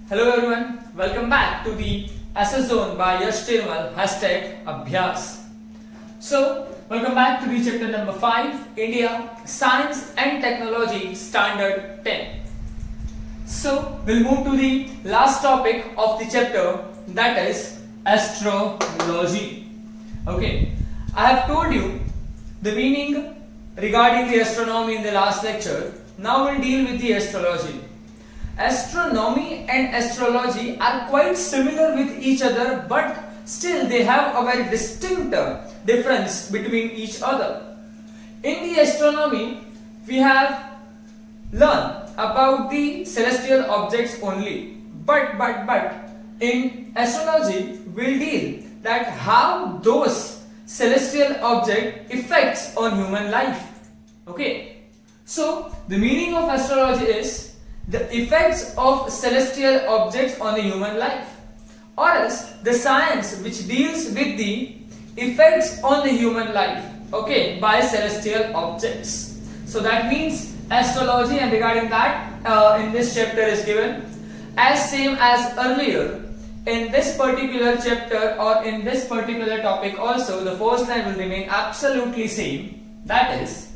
Hello everyone, welcome back to the SS Zone by Yash Tirmal #Abhyas. So, welcome back to the chapter number 5, India, Science and Technology Standard 10. So, we'll move to the last topic of the chapter, that is astrology. Okay, I have told you the meaning regarding the astronomy in the last lecture. Now we'll deal with the astrology. Astronomy and astrology are quite similar with each other, but still they have a very distinct difference between each other. In the astronomy, we have learned about the celestial objects only, but in astrology we'll deal that how those celestial object affects on human life. Okay, so the meaning of astrology is the effects of celestial objects on the human life, or else the science which deals with the effects on the human life, okay, by celestial objects. So that means astrology, and regarding that in this chapter is given as same as earlier. In this particular chapter or in this particular topic also, the first line will remain absolutely same, that is,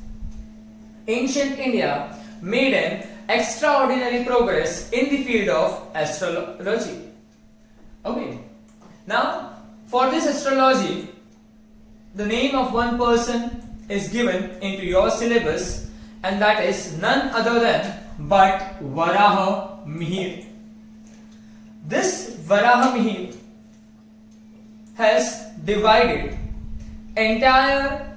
ancient India made an extraordinary progress in the field of astrology. Okay, now for this astrology, the name of one person is given into your syllabus, and that is none other than but Varaha Mihir. This Varaha Mihir has divided entire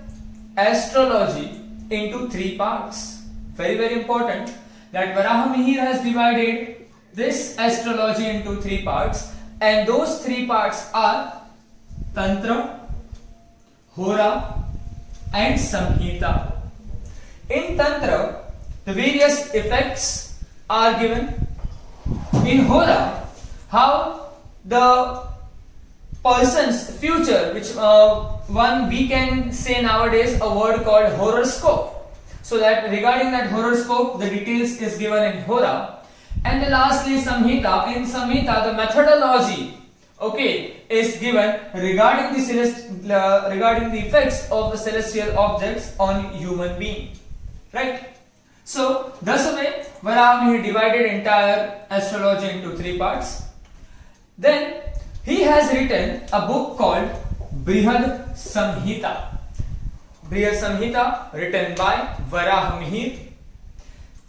astrology into three parts. Very important that Varaha Mihir has divided this astrology into three parts, and those three parts are Tantra, Hora and Samhita. In Tantra, the various effects are given. In Hora, how the person's future, which one we can say nowadays a word called horoscope. So that regarding that horoscope, the details is given in Hora. And then lastly Samhita. In Samhita, the methodology, okay, is given regarding the effects of the celestial objects on human being. Right? So thus way Varaha divided entire astrology into three parts. Then he has written a book called Brihad Samhita. Brihad Samhita, written by Varaha Mihir.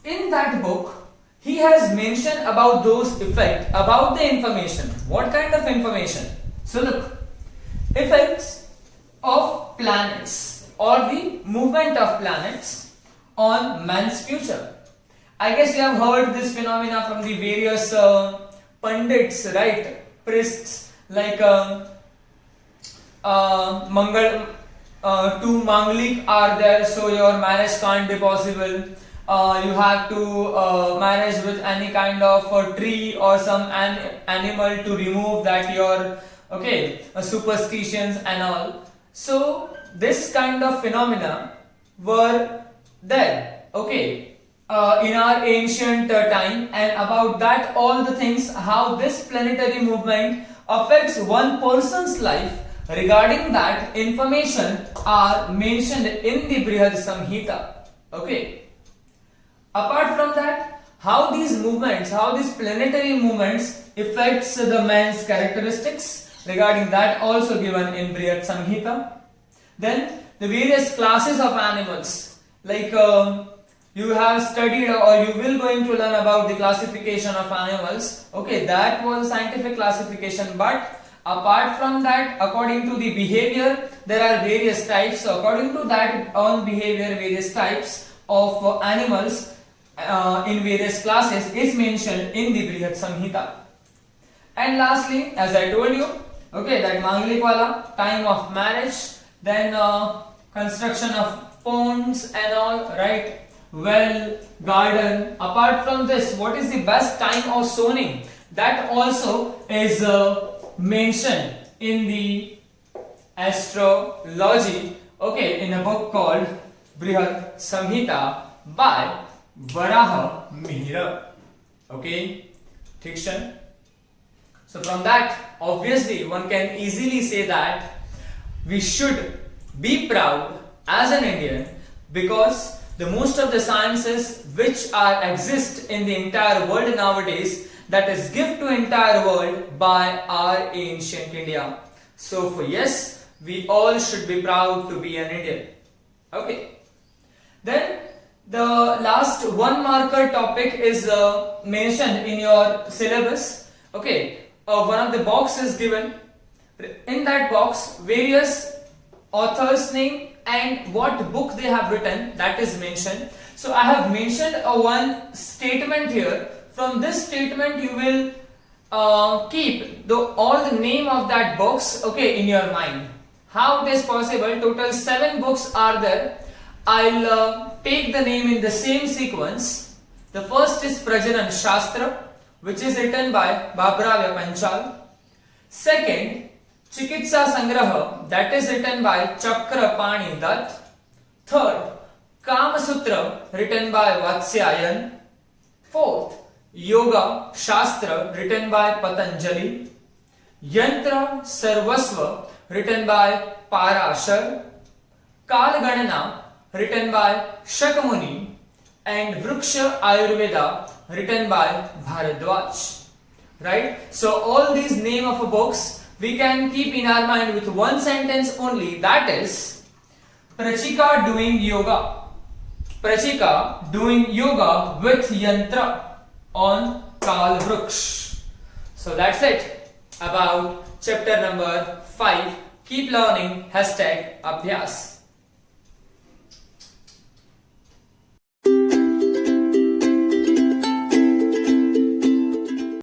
In that book, he has mentioned about those effects, about the information. What kind of information? So look, effects of planets or the movement of planets on man's future. I guess you have heard this phenomena from the various pundits, right? Priests like Mangal. Two Manglik are there, so your marriage can't be possible. You have to marriage with any kind of tree or some animal to remove that your superstitions and all. So this kind of phenomena were there, okay, in our ancient time, and about that all the things, how this planetary movement affects one person's life. Regarding that information are mentioned in the Brihad Samhita. Okay. Apart from that, how these movements, how these planetary movements affects the man's characteristics, regarding that also given in Brihad Samhita. Then the various classes of animals, like you have studied or you will going to learn about the classification of animals. Okay, that was a scientific classification, but apart from that, according to the behavior, there are various types. So according to that on behavior, various types of animals in various classes is mentioned in the Brihad Samhita. And lastly, as I told you, okay, that Manglik wala, time of marriage, then construction of ponds and all, right? Well, garden. Apart from this, what is the best time of sowing? That also is mentioned in the astrology, okay, in a book called Brihad Samhita by Varaha Mihir. Okay, ठीक है. So from that, obviously one can easily say that we should be proud as an Indian, because the most of the sciences which are exist in the entire world nowadays, that is given to entire world by our ancient India. So for yes, we all should be proud to be an Indian. Okay. Then the last one marker topic is mentioned in your syllabus. Okay. One of the boxes is given. In that box, various author's name and what book they have written, that is mentioned. So I have mentioned one statement here. From this statement you will keep all the name of that books, okay, in your mind. How it is possible? Total 7 books are there. I'll take the name in the same sequence. The first is Prajanan Shastra, which is written by Babravya Panchal. Second, Chikitsa Sangraha, that is written by Chakrapani Dutt. Third, Kama Sutra, written by Vatsyayan. Fourth, Yoga Shastra, written by Patanjali. Yantra Sarvasva, written by Parashar. Kalganana, written by Shakyamuni. And Vriksha Ayurveda, written by Bharadwaj. Right? So all these name of books we can keep in our mind with one sentence only, that is Prachika doing yoga. Prachika doing yoga with yantra on Kal Vruksh. So that's it about chapter number 5. Keep learning #Abhyas.